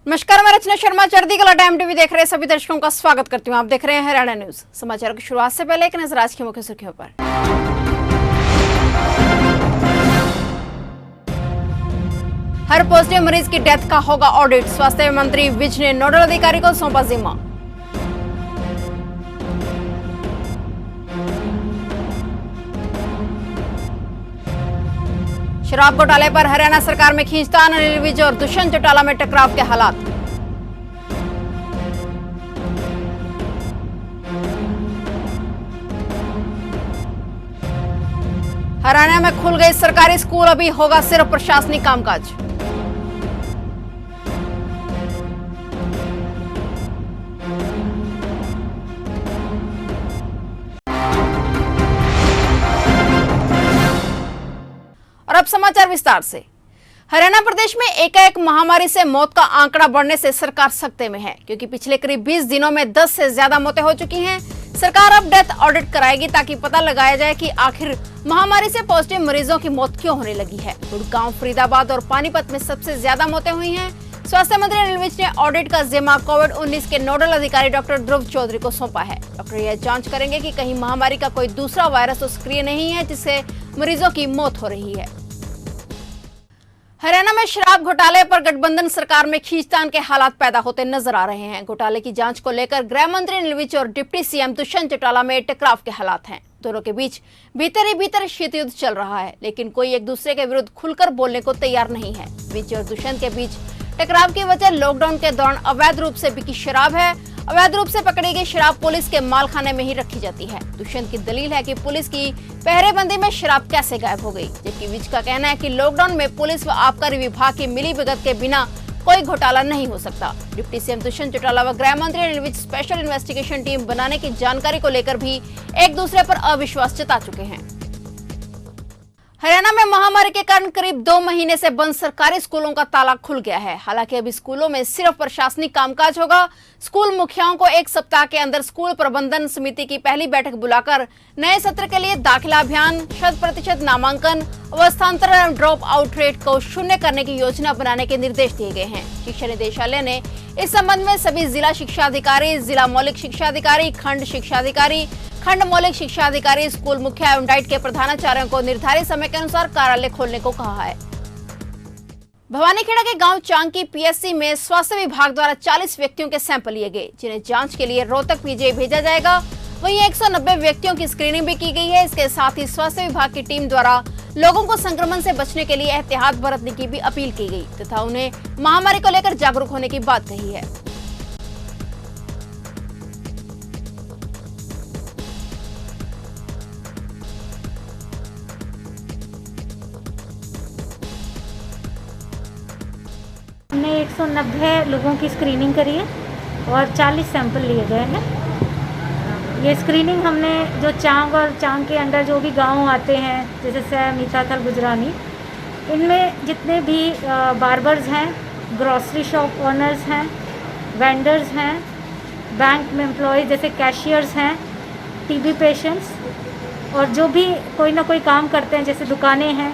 नमस्कार, मैं रचना शर्मा चढ़ती कला टाइम टीवी देख रहे सभी दर्शकों का स्वागत करती हूं। आप देख रहे हैं हरियाणा न्यूज। समाचार की शुरुआत से पहले एक नजर आज की मुख्य सुर्खियों पर। हर पॉजिटिव मरीज की डेथ का होगा ऑडिट, स्वास्थ्य मंत्री विज ने नोडल अधिकारी को सौंपा जिम्मा। शराब घोटाले पर हरियाणा सरकार में खींचतान, अनिल विज और दुष्यंत चौटाला में टकराव के हालात। हरियाणा में खुल गए सरकारी स्कूल, अभी होगा सिर्फ प्रशासनिक कामकाज। और अब समाचार विस्तार से। हरियाणा प्रदेश में एकाएक महामारी से मौत का आंकड़ा बढ़ने से सरकार सख्ते में है, क्योंकि पिछले करीब 20 दिनों में 10 से ज्यादा मौतें हो चुकी हैं। सरकार अब डेथ ऑडिट कराएगी ताकि पता लगाया जाए कि आखिर महामारी से पॉजिटिव मरीजों की मौत क्यों होने लगी है। गुड़गांव, फरीदाबाद और पानीपत में सबसे ज्यादा मौतें हुई हैं। स्वास्थ्य मंत्री अनिल विज ने ऑडिट का जिम्मा कोविड-19 के नोडल अधिकारी डॉक्टर ध्रुव चौधरी को सौंपा है। डॉक्टर यह जांच करेंगे कि कहीं महामारी का कोई दूसरा वायरस तो सक्रिय नहीं है जिससे मरीजों की मौत हो रही है। हरियाणा में शराब घोटाले पर गठबंधन सरकार में खींचतान के हालात पैदा होते नजर आ रहे हैं। घोटाले की जांच को लेकर गृह मंत्री अनिल विज और डिप्टी सीएम दुष्यंत चौटाला में टकराव के हालात हैं। दोनों के बीच भीतर ही भीतर शीत युद्ध चल रहा है, लेकिन कोई एक दूसरे के विरुद्ध खुलकर बोलने को तैयार नहीं है। विज और दुष्यंत के बीच टकराव की वजह लॉकडाउन के दौरान अवैध रूप से बिकी शराब है। अवैध रूप से पकड़ी गई शराब पुलिस के मालखाने में ही रखी जाती है। दुष्यंत की दलील है कि पुलिस की पहरेबंदी में शराब कैसे गायब हो गई, जबकि विज का कहना है कि लॉकडाउन में पुलिस व आबकारी विभाग की मिलीभगत के बिना कोई घोटाला नहीं हो सकता। डिप्टी सीएम दुष्यंत चौटाला व गृह मंत्री Anil Vij special investigation team बनाने की जानकारी को लेकर भी एक दूसरे पर अविश्वास जता चुके हैं। हरियाणा में महामारी के कारण करीब 2 महीने से बंद सरकारी स्कूलों का ताला खुल गया है। हालांकि अभी स्कूलों में सिर्फ प्रशासनिक कामकाज होगा। स्कूल मुखियाओं को 1 सप्ताह के अंदर स्कूल प्रबंधन समिति की पहली बैठक बुलाकर नए सत्र के लिए दाखिला अभियान, 100% नामांकन, अवस्थांतरण, ड्रॉप आउट रेट को शून्य करने की योजना बनाने के निर्देश दिए गए हैं। शिक्षा निदेशालय ने इस संबंध में सभी जिला शिक्षा अधिकारी, जिला मौलिक शिक्षा अधिकारी, खंड शिक्षा अधिकारी, खंड मौलिक शिक्षा अधिकारी, स्कूल मुखिया एवं डाइट के प्रधानाचार्यों को निर्धारित समय के अनुसार कार्यालय खोलने को कहा है। भवानीखेड़ा के गांव चांग की पीएससी में स्वास्थ्य विभाग द्वारा 40 व्यक्तियों के सैंपल लिए गए, जिन्हें जांच के लिए रोहतक पीजीआई भेजा जाएगा। वहीं 190 व्यक्तियों की स्क्रीनिंग भी की गई है। इसके साथ ही स्वास्थ्य विभाग की टीम द्वारा लोगों को संक्रमण से बचने के लिए एहतियात बरतने की भी अपील की गई तथा उन्हें महामारी को लेकर जागरूक होने की बात कही है। हमने 190 लोगों की स्क्रीनिंग करी है और 40 सैंपल लिए गए हैं। ये स्क्रीनिंग हमने जो चांग और चांग के अंडर जो भी गांव आते हैं, जैसे सैम, मीठाथल, गुजरानी, इनमें जितने भी बार्बर्स हैं, ग्रॉसरी शॉप ओनर्स हैं, वेंडर्स हैं, बैंक में एम्प्लॉय जैसे कैशियर्स हैं, टीबी पेशेंट्स और जो भी कोई ना कोई काम करते हैं जैसे दुकानें हैं,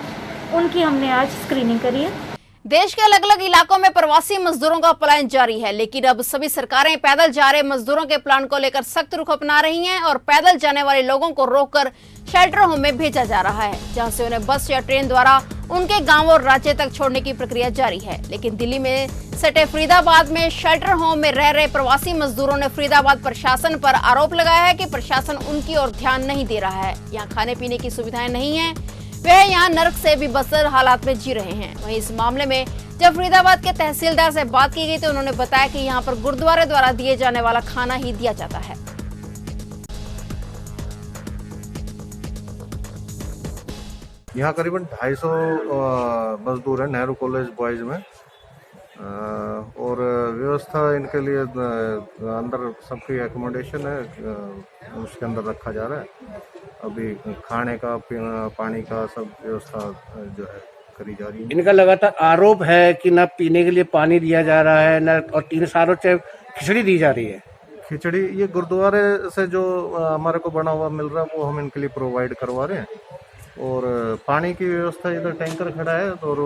उनकी हमने आज स्क्रीनिंग करी है। देश के अलग अलग इलाकों में प्रवासी मजदूरों का पलायन जारी है, लेकिन अब सभी सरकारें पैदल जा रहे मजदूरों के प्लान को लेकर सख्त रुख अपना रही हैं और पैदल जाने वाले लोगों को रोककर शेल्टर होम में भेजा जा रहा है, जहां से उन्हें बस या ट्रेन द्वारा उनके गांव और राज्य तक छोड़ने की प्रक्रिया जारी है। लेकिन दिल्ली में सटे फरीदाबाद में शेल्टर होम में रह रहे प्रवासी मजदूरों ने फरीदाबाद प्रशासन पर आरोप लगाया है कि प्रशासन उनकी ओर ध्यान नहीं दे रहा है। यहाँ खाने पीने की सुविधाएं नहीं है, वह यहाँ नरक से भी बदतर हालात में जी रहे हैं। वहीं इस मामले में जब फरीदाबाद के तहसीलदार से बात की गई तो उन्होंने बताया कि यहाँ पर गुरुद्वारे द्वारा दिए जाने वाला खाना ही दिया जाता है। यहाँ करीबन 250 मजदूर हैं नेहरू कॉलेज बॉयज में और व्यवस्था इनके लिए अंदर सबकी एकोमोडेशन है, उसके अंदर रखा जा रहा है। अभी खाने का, पानी का सब व्यवस्था जो है करी जा रही है। इनका लगातार आरोप है कि न पीने के लिए पानी दिया जा रहा है न, और 3 सालों से खिचड़ी दी जा रही है। खिचड़ी ये गुरुद्वारे से जो हमारे को बना हुआ मिल रहा है वो हम इनके लिए प्रोवाइड करवा रहे हैं। और पानी की व्यवस्था इधर टैंकर खड़ा है और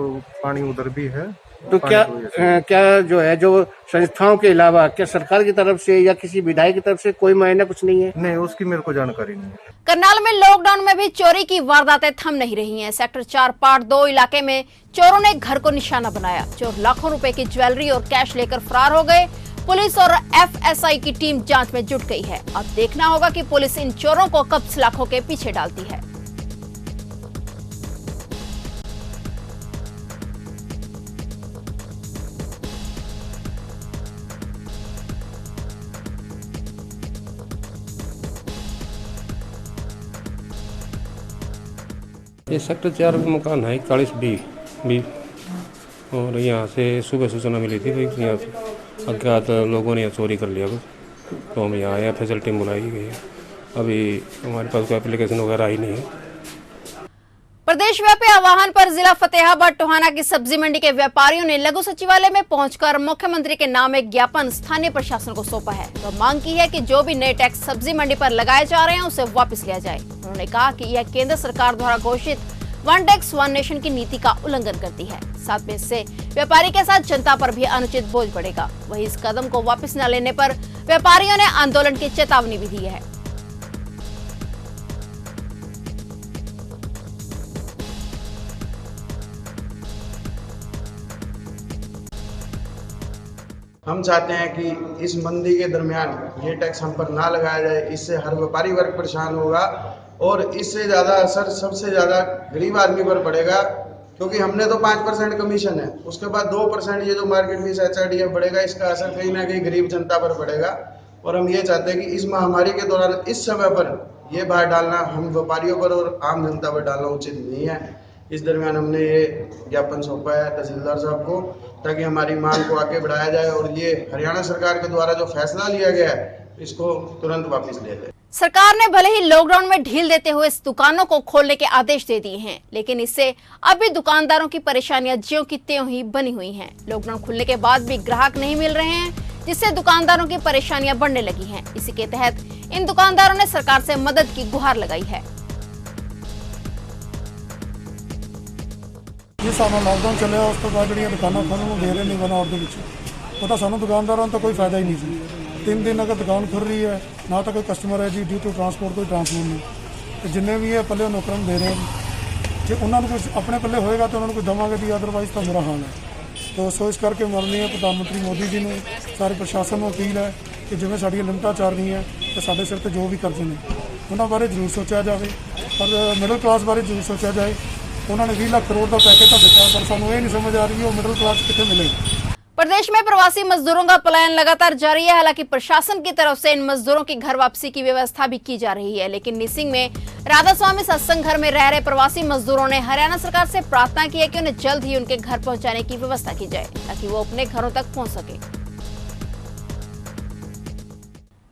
पानी उधर भी है तो पानी की वजह से। क्या जो है जो संस्थाओं के अलावा क्या सरकार की तरफ से या किसी विधायक की तरफ से कोई मुआयना कुछ नहीं है? नहीं, उसकी मेरे को जानकारी नहीं है। करनाल में लॉकडाउन में भी चोरी की वारदातें थम नहीं रही हैं। सेक्टर 4 पार्ट 2 इलाके में चोरों ने घर को निशाना बनाया। चोर लाखों रुपए की ज्वेलरी और कैश लेकर फरार हो गए। पुलिस और एफएसआई की टीम जांच में जुट गई है। अब देखना होगा कि पुलिस इन चोरों को कब सलाखों के पीछे डालती है। ये सेक्टर 4 में मकान है 41B भी, और यहाँ से सुबह सूचना मिली थी भाई यहाँ से अज्ञात लोगों ने यहाँ चोरी कर लिया कुछ, तो हम यहाँ आए, फैसिलिटी बुलाई गई है। अभी हमारे पास कोई एप्लीकेशन वगैरह आई नहीं है। प्रदेश व्यापी आह्वान पर जिला फतेहाबाद टोहाना की सब्जी मंडी के व्यापारियों ने लघु सचिवालय में पहुंचकर मुख्यमंत्री के नाम एक ज्ञापन स्थानीय प्रशासन को सौंपा है। तो मांग की है कि जो भी नए टैक्स सब्जी मंडी पर लगाए जा रहे हैं उसे वापस लिया जाए। उन्होंने कहा कि यह केंद्र सरकार द्वारा घोषित वन टैक्स वन नेशन की नीति का उल्लंघन करती है। साथ में इससे व्यापारी के साथ जनता पर भी अनुचित बोझ बढ़ेगा। वहीं इस कदम को वापस न लेने पर व्यापारियों ने आंदोलन की चेतावनी भी दी है। हम चाहते हैं कि इस मंदी के दरमियान ये टैक्स हम पर ना लगाया जाए। इससे हर व्यापारी वर्ग परेशान होगा और इससे ज़्यादा असर सबसे ज़्यादा गरीब आदमी पर पड़ेगा, क्योंकि हमने तो 5% कमीशन है, उसके बाद 2% ये जो मार्केट फीस HRDF बढ़ेगा, इसका असर कहीं ना कहीं गरीब जनता पर पड़ेगा। और हम ये चाहते हैं कि इस महामारी के दौरान इस समय पर ये भार डालना हम व्यापारियों पर और आम जनता पर डालना उचित नहीं है। इस दरमियान हमने ये ज्ञापन सौंपा है तहसीलदार साहब को, ताकि हमारी मांग को आगे बढ़ाया जाए और ये हरियाणा सरकार के द्वारा जो फैसला लिया गया है इसको तुरंत वापस लिया जाए। सरकार ने भले ही लॉकडाउन में ढील देते हुए इस दुकानों को खोलने के आदेश दे दिए हैं, लेकिन इससे अभी दुकानदारों की परेशानियां ज्यों की त्यों ही बनी हुई हैं। लॉकडाउन खुलने के बाद भी ग्राहक नहीं मिल रहे हैं, जिससे दुकानदारों की परेशानियां बढ़ने लगी हैं। इसी के तहत इन दुकानदारों ने सरकार से मदद की गुहार लगाई है। ये सारा लॉकडाउन चलिया उस तो बाद जी दुकाना खोलने को दे रहे नहीं बना और वो तो सानू दुकानदारों तो कोई फायदा ही नहीं सी। 3 दिन अगर दुकान खुल रही है ना तो कोई कस्टमर है जी, ड्यू टू ट्रांसपोर्ट कोई ट्रांसपोर्ट नहीं। तो जिन्हें भी है पल्ले नौकरन दे रहे हैं, जो उन्होंने कुछ अपने पल्ले होएगा तो उन्होंने कुछ दवांगे भी, अदरवाइज तो बुरा हाल है। तो सो इस करके माननीय प्रधानमंत्री मोदी जी ने सारे प्रशासन को अपील है कि जिवें साडियां लिमिटां चल रही हैं तो साडे सिर ते जो भी कर्जे ने उन्होंने बारे जरूर सोचा जाए, पर मिडल क्लास बारे जरूर सोचा जाए। उन्होंने 20 लाख करोड़ का पैकेज तो दिता, पर सानू ये नहीं समझ आ रही वो मिडल क्लास कितने मिलेगा। प्रदेश में प्रवासी मजदूरों का पलायन लगातार जारी है। हालांकि प्रशासन की तरफ से इन मजदूरों की घर वापसी की व्यवस्था भी की जा रही है, लेकिन निसिंग में राधा स्वामी सत्संग घर में रह रहे प्रवासी मजदूरों ने हरियाणा सरकार से प्रार्थना की है कि उन्हें जल्द ही उनके घर पहुंचाने की व्यवस्था की जाए, ताकि वो अपने घरों तक पहुंच सके।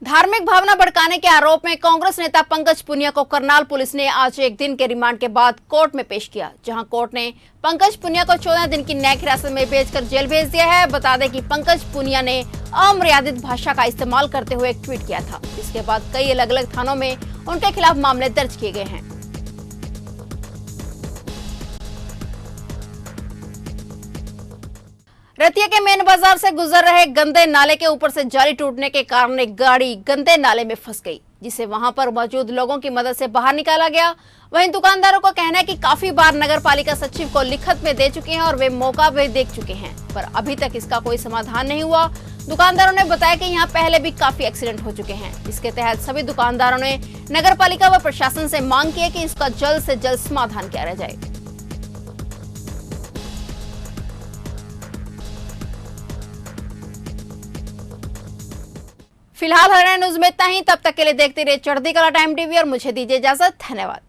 धार्मिक भावना भड़काने के आरोप में कांग्रेस नेता पंकज पुनिया को करनाल पुलिस ने आज 1 दिन के रिमांड के बाद कोर्ट में पेश किया, जहां कोर्ट ने पंकज पुनिया को 14 दिन की न्यायिक हिरासत में भेजकर जेल भेज दिया है। बता दें कि पंकज पुनिया ने अमर्यादित भाषा का इस्तेमाल करते हुए एक ट्वीट किया था। इसके बाद कई अलग अलग थानों में उनके खिलाफ मामले दर्ज किए गए हैं। रतिया के मेन बाजार से गुजर रहे गंदे नाले के ऊपर से जाली टूटने के कारण एक गाड़ी गंदे नाले में फंस गई, जिसे वहां पर मौजूद लोगों की मदद से बाहर निकाला गया। वहीं दुकानदारों का कहना है कि काफी बार नगर पालिका सचिव को लिखत में दे चुके हैं और वे मौका भी देख चुके हैं, पर अभी तक इसका कोई समाधान नहीं हुआ। दुकानदारों ने बताया कि यहाँ पहले भी काफी एक्सीडेंट हो चुके हैं। इसके तहत सभी दुकानदारों ने नगर पालिका व प्रशासन से मांग की है कि इसका जल्द से जल्द समाधान किया जाए। फिलहाल हरियाणा न्यूज में इतना ही। तब तक के लिए देखते रहिए चढ़ती कला टाइम टीवी और मुझे दीजिए इजाजत। धन्यवाद।